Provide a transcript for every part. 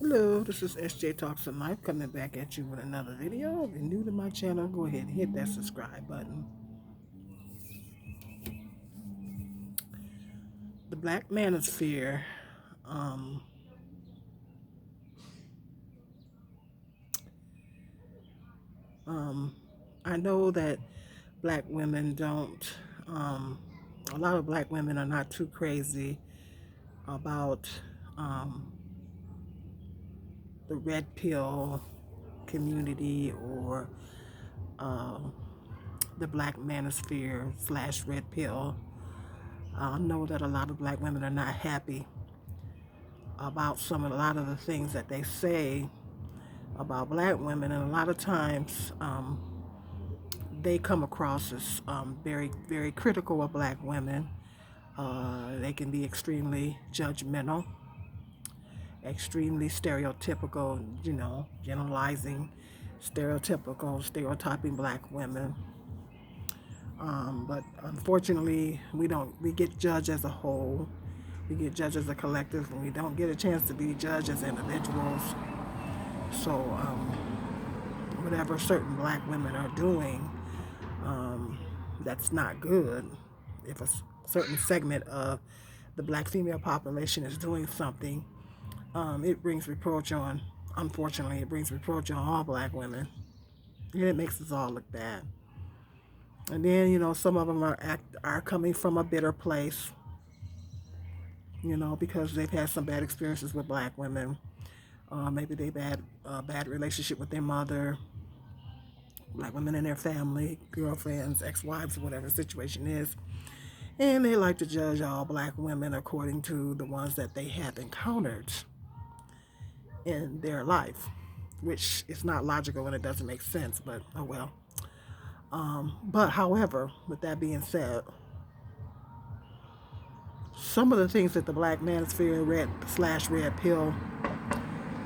Hello, this is SJ Talks and Life coming back at you with another video. If you're new to my channel, go ahead and hit that subscribe button. The Black Manosphere. Um, um, I know that black women don't, um, a lot of black women are not too crazy about um, the red pill community or um the Black Manosphere slash red pill. I know that a lot of black women are not happy about a lot of the things that they say about black women, and a lot of times they come across as very, very critical of black women. They can be extremely judgmental, extremely stereotypical, generalizing, stereotyping black women. But unfortunately, we get judged as a whole. We get judged as a collective, and we don't get a chance to be judged as individuals. So, whatever certain black women are doing, that's not good. If a certain segment of the black female population is doing something, it brings reproach on, unfortunately, it brings reproach on all black women. And it makes us all look bad. And then, some of them are coming from a bitter place, because they've had some bad experiences with black women. Maybe they've had a bad relationship with their mother, black women in their family, girlfriends, ex-wives, whatever the situation is. And they like to judge all black women according to the ones that they have encountered in their life, which is not logical and it doesn't make sense, but oh well. But however, with that being said, some of the things that the Black Manosphere red pill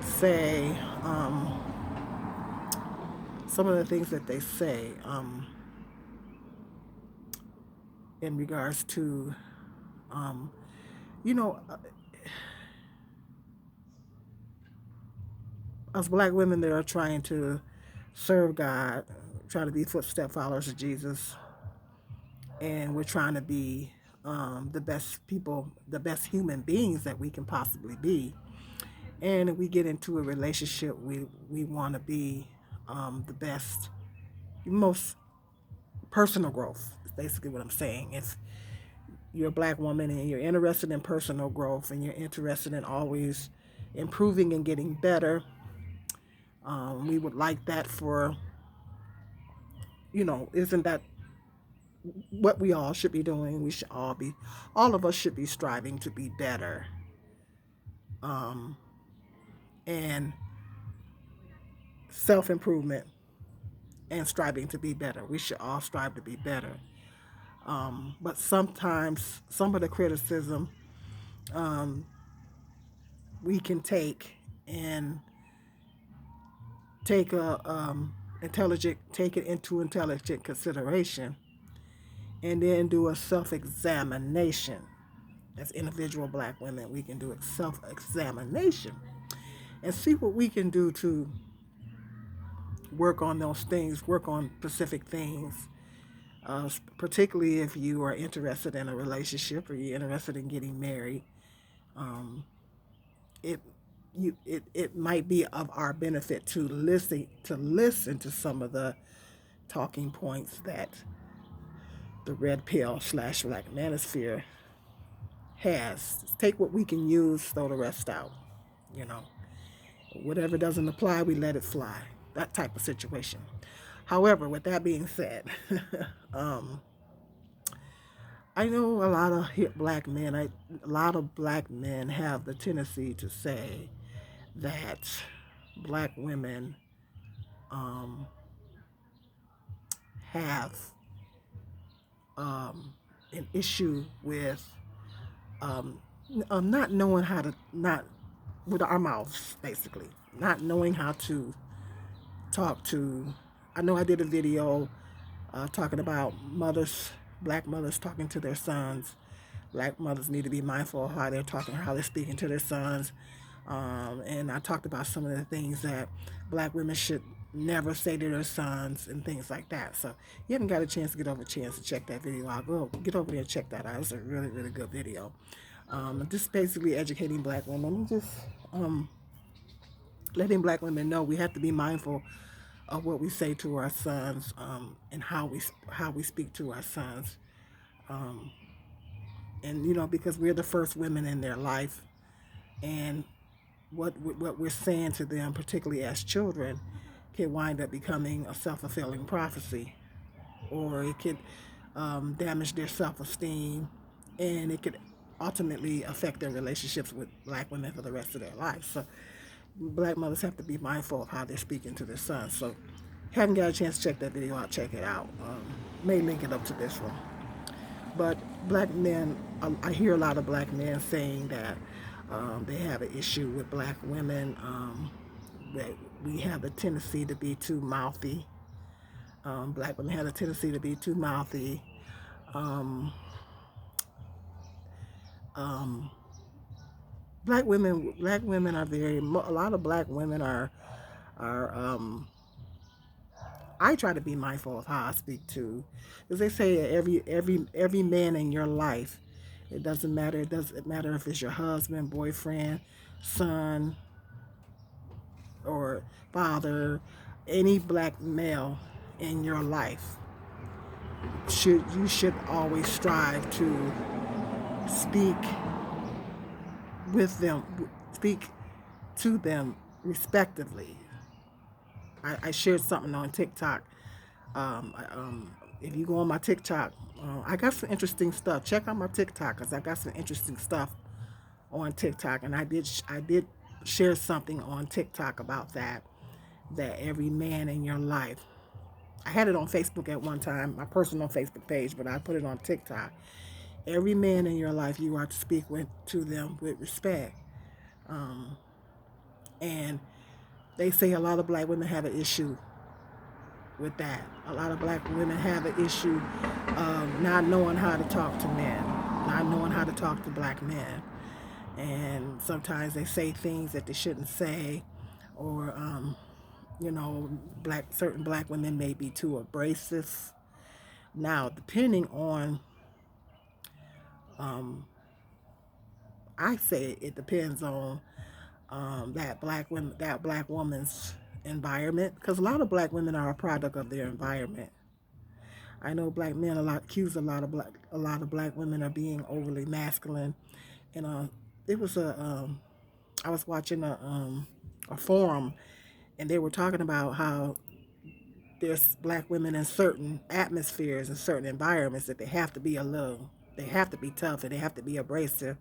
say, some of the things that they say in regards to, um, you know, us black women that are trying to serve God, trying to be footstep followers of Jesus, and we're trying to be the best people, the best human beings that we can possibly be. And if we get into a relationship, we want to be the best, most personal growth. Is basically what I'm saying. If you're a black woman and you're interested in personal growth and you're interested in always improving and getting better, we would like that for, isn't that what we all should be doing? All of us should be striving to be better. Um, and self improvement and striving to be better. We should all strive to be better. But sometimes some of the criticism um, we can and take take it into intelligent consideration, and then do a self examination. As individual black women, we can do a self examination and see what we can do to work on those things, work on specific things. Particularly if you are interested in a relationship or you're interested in getting married, um, it it might be of our benefit to listen to some of the talking points that the red pill slash black manosphere has. Take what we can use, throw the rest out. You know, whatever doesn't apply, we let it fly. That type of situation. However, with that being said, um, I know a lot of black men. A lot of black men have the tendency to say that black women um, have an issue with um, not knowing how to not with our mouths, basically, not knowing how to talk to. I know I did a video talking about black mothers talking to their sons. Black mothers need to be mindful of how they're talking, how they're speaking to their sons. And I talked about some of the things that black women should never say to their sons and things like that. So you haven't got a chance to get over a chance to check that video out, go get over there and check that out. It's a really, really good video. Just basically educating black women and just um, letting black women know we have to be mindful of what we say to our sons, and how we speak to our sons. Um, and because we're the first women in their life, and what we're saying to them, particularly as children, can wind up becoming a self-fulfilling prophecy, or it could damage their self-esteem, and it could ultimately affect their relationships with black women for the rest of their lives. So black mothers have to be mindful of how they're speaking to their sons. So haven't got a chance to check that video out, check it out. May link it up to this one. But black men, I hear a lot of black men saying that they have an issue with black women, that we have a tendency to be too mouthy. Black women have a tendency to be too mouthy. Um, um, black women are a lot of black women are. I try to be mindful of how I speak to, because they say every man in your life, it doesn't matter. It doesn't matter if it's your husband, boyfriend, son, or father. Any black male in your life, should always strive to speak with them, speak to them respectively. I shared something on TikTok. If you go on my TikTok, I got some interesting stuff. Check out my TikTok because I got some interesting stuff on TikTok, and I did share something on TikTok about that. That every man in your life. I had it on Facebook at one time, my personal Facebook page, but I put it on TikTok. Every man in your life, you are to speak to them with respect. Um, and they say a lot of black women have an issue with that. A lot of black women have an issue not knowing how to talk to men, not knowing how to talk to black men. And sometimes they say things that they shouldn't say, or certain black women may be too abrasive. Now, depending on, um, I say it depends on that black woman's environment, because a lot of black women are a product of their environment. I know black men accuse a lot of black women of being overly masculine, and it was I was watching a forum, and they were talking about how there's black women in certain atmospheres and certain environments that they have to be tough, and they have to be abrasive,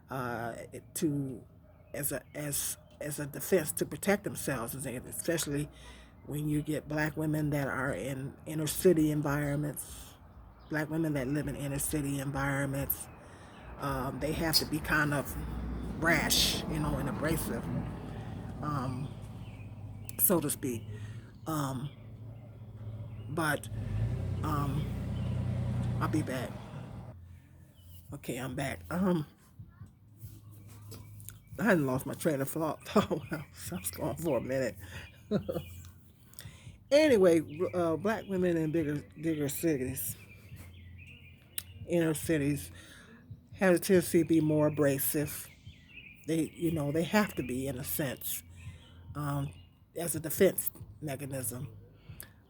to as a defense to protect themselves, especially when you get black women that are in inner city environments, black women that live in inner city environments. They have to be kind of brash, and abrasive, um, so to speak. Um, but um, I'll be back. Okay, I'm back. I hadn't lost my train of thought. Oh, well, so I was gone for a minute. Anyway, black women in bigger cities, inner cities, have a tendency to be more abrasive. They have to be, in a sense, um, as a defense mechanism.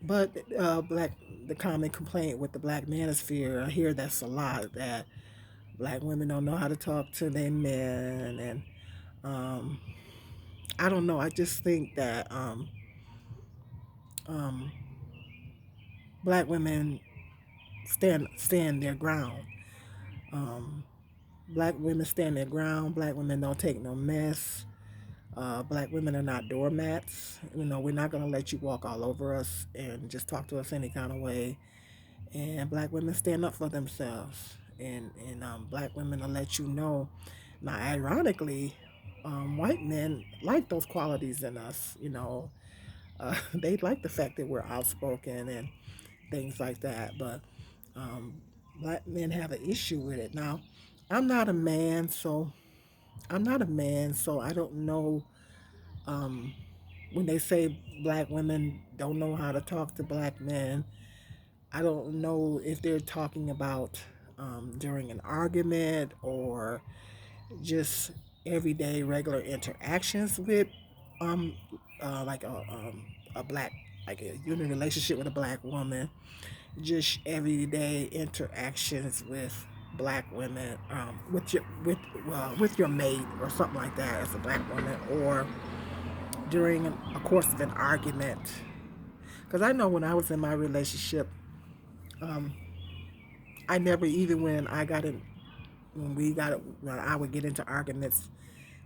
But the common complaint with the black manosphere, I hear that's a lot, that black women don't know how to talk to their men, and um, I don't know. I just think that um, black women stand their ground. Um, Black women stand their ground. Black women don't take no mess. Black women are not doormats. We're not going to let you walk all over us and just talk to us any kind of way. And black women stand up for themselves. And black women will let you know. Now, ironically, white men like those qualities in us. They like the fact that we're outspoken and things like that. But um, black men have an issue with it. Now, I'm not a man, so I'm not a man, so I don't know. When they say black women don't know how to talk to black men, I don't know if they're talking about during an argument or just everyday regular interactions with um like a black, like a human relationship with a black woman, just everyday interactions with black women, with your mate or something like that as a black woman, or during a course of an argument. Because I know when I was in my relationship, um, I never, even when I got in, when we got, when I would get into arguments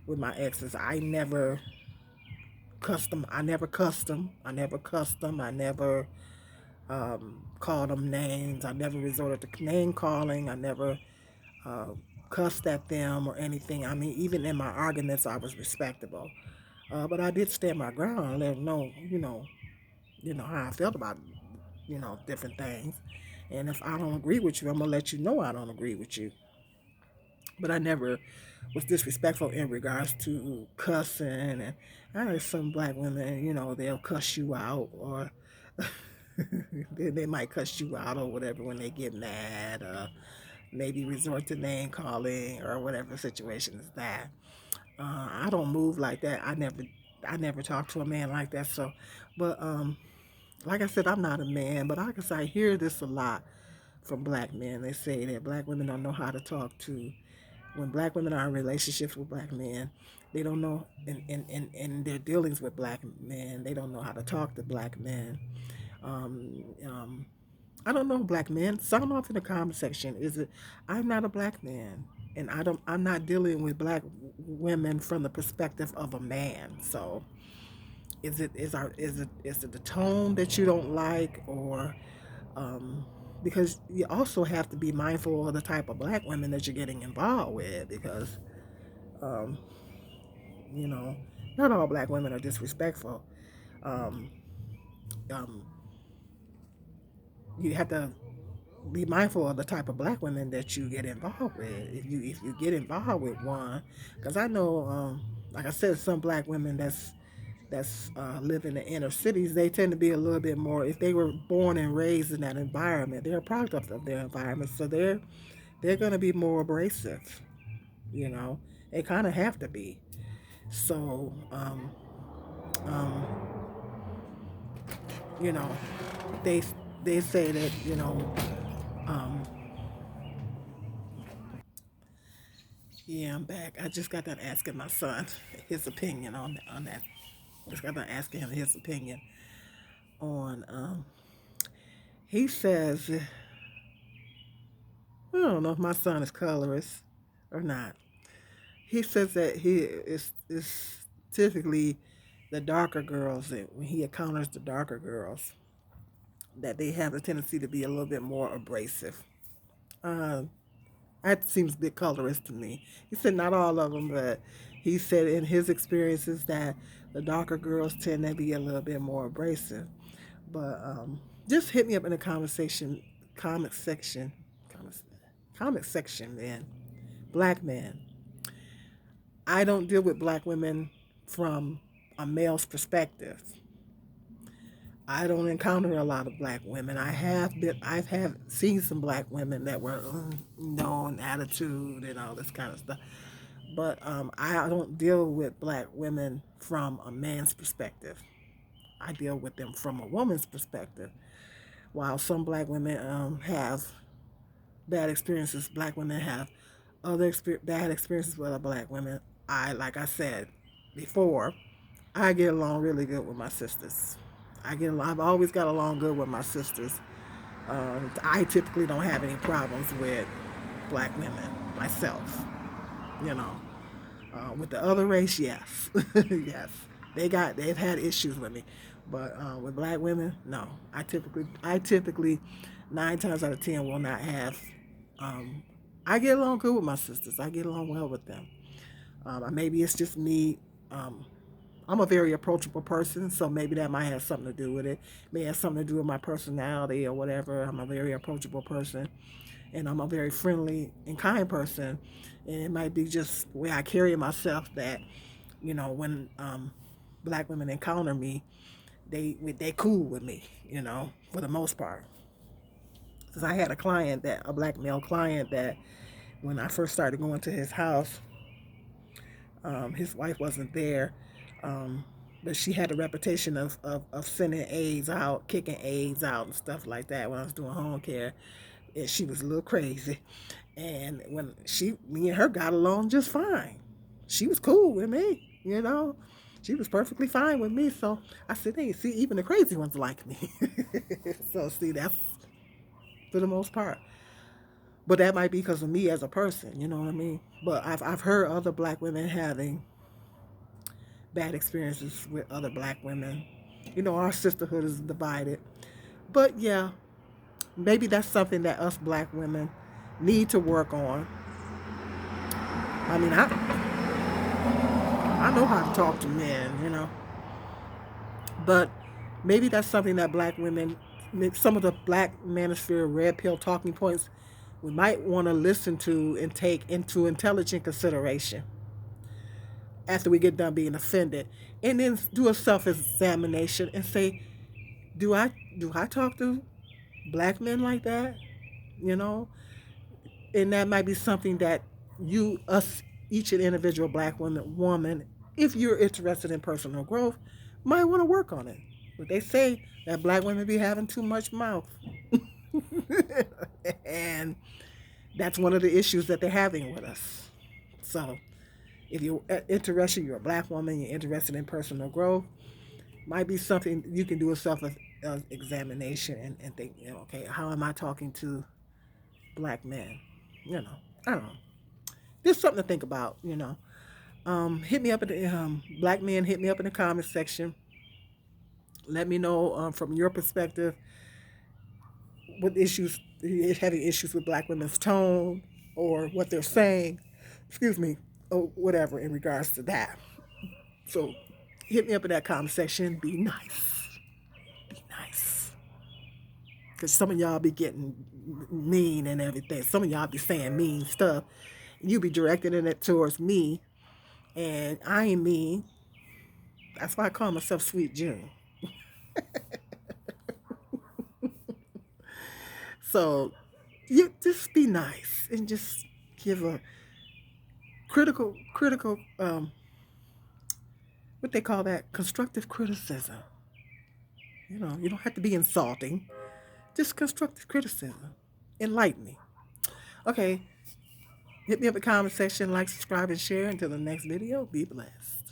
with my exes, I never cussed them. I never cussed them. I never cussed them. I never called them names. I never resorted to name calling. I never uh, cussed at them or anything. I mean, even in my arguments, I was respectable. But I did stand my ground and let them know, how I felt about, different things. And if I don't agree with you, I'm gonna let you know I don't agree with you. But I never was disrespectful in regards to cussing. And I know some black women, they'll cuss you out, or they might cuss you out or whatever when they get mad, maybe resort to name calling or whatever the situation is that. I don't move like that. I never talk to a man like that. So, but like I said, I'm not a man, but like I said, I hear this a lot from black men. They say that black women don't know how to talk to, when black women are in relationships with black men, they don't know in their dealings with black men, they don't know how to talk to black men. Um, um, I don't know black men. Sound off in the comment section. Is it? I'm not a black man, and I don't. I'm not dealing with black women from the perspective of a man. So, is it the tone that you don't like, or um, because you also have to be mindful of the type of black women that you're getting involved with, because um, you know, not all black women are disrespectful. Um, um, you have to be mindful of the type of black women that you get involved with. If you get involved with one, because I know, like I said, some black women that's live in the inner cities, they tend to be a little bit more. If they were born and raised in that environment, they're a product of their environment, so they're going to be more abrasive. You know, they kind of have to be. So, um, you know, they they say that um, yeah, I'm back. I just got done asking my son his opinion on that. Just got done asking him his opinion on. He says, I don't know if my son is colorist or not. He says that he is typically the darker girls, that when he encounters the darker girls, that they have a tendency to be a little bit more abrasive. Uh, that seems a bit colorist to me. He said not all of them, but he said in his experiences that the darker girls tend to be a little bit more abrasive. But just hit me up in the conversation, comment section, comment, comment section, man. Black man. I don't deal with black women from a male's perspective. I don't encounter a lot of black women. I've seen some black women that were, known attitude and all this kind of stuff. But I don't deal with black women from a man's perspective. I deal with them from a woman's perspective. While some black women have bad experiences, black women have other bad experiences with other black women. Like I said before, I get along really good with my sisters. I've always got along good with my sisters. I typically don't have any problems with black women myself. You know, with the other race, yes, yes, they've had issues with me, but with black women, no. I typically 9 times out of 10 will not have. Um, I get along good with my sisters. I get along well with them. Maybe it's just me. Um, I'm a very approachable person, so maybe that might have something to do with it. May have something to do with my personality or whatever. I'm a very approachable person, and I'm a very friendly and kind person. And it might be just the way I carry myself that, when black women encounter me, they cool with me, for the most part. Because I had a black male client that when I first started going to his house, his wife wasn't there, um, but she had a reputation of sending aides out, kicking aides out, and stuff like that when I was doing home care. And she was a little crazy. And when me and her got along just fine. She was cool with me. She was perfectly fine with me. So I said, hey, see, even the crazy ones like me. So see, that's for the most part. But that might be because of me as a person, you know what I mean? But I've heard other black women having bad experiences with other black women. Our sisterhood is divided. But yeah, maybe that's something that us black women need to work on. I mean, I know how to talk to men, but maybe that's something that black women, some of the black manosphere red pill talking points, we might want to listen to and take into intelligent consideration after we get done being offended, and then do a self-examination and say, do I talk to black men like that? You know, and that might be something that each and individual black woman, if you're interested in personal growth, might want to work on it. But they say that black women be having too much mouth, and that's one of the issues that they're having with us. So, if you're interested, you're a black woman, you're interested in personal growth, might be something you can do a self examination and think, okay, how am I talking to black men? I don't know. Just something to think about. Hit me up at the black men. Hit me up in the comment section. Let me know from your perspective what issues you're having issues with black women's tone or what they're saying. Excuse me, or whatever in regards to that. So hit me up in that comment section. Be nice. Be nice. Because some of y'all be getting mean and everything. Some of y'all be saying mean stuff. You be directing it towards me, and I ain't mean. That's why I call myself Sweet June. So you just be nice and just give a critical, what they call that, constructive criticism. You don't have to be insulting. Just constructive criticism. Enlighten me. Okay, hit me up in the comment section, like, subscribe, and share. Until the next video, be blessed.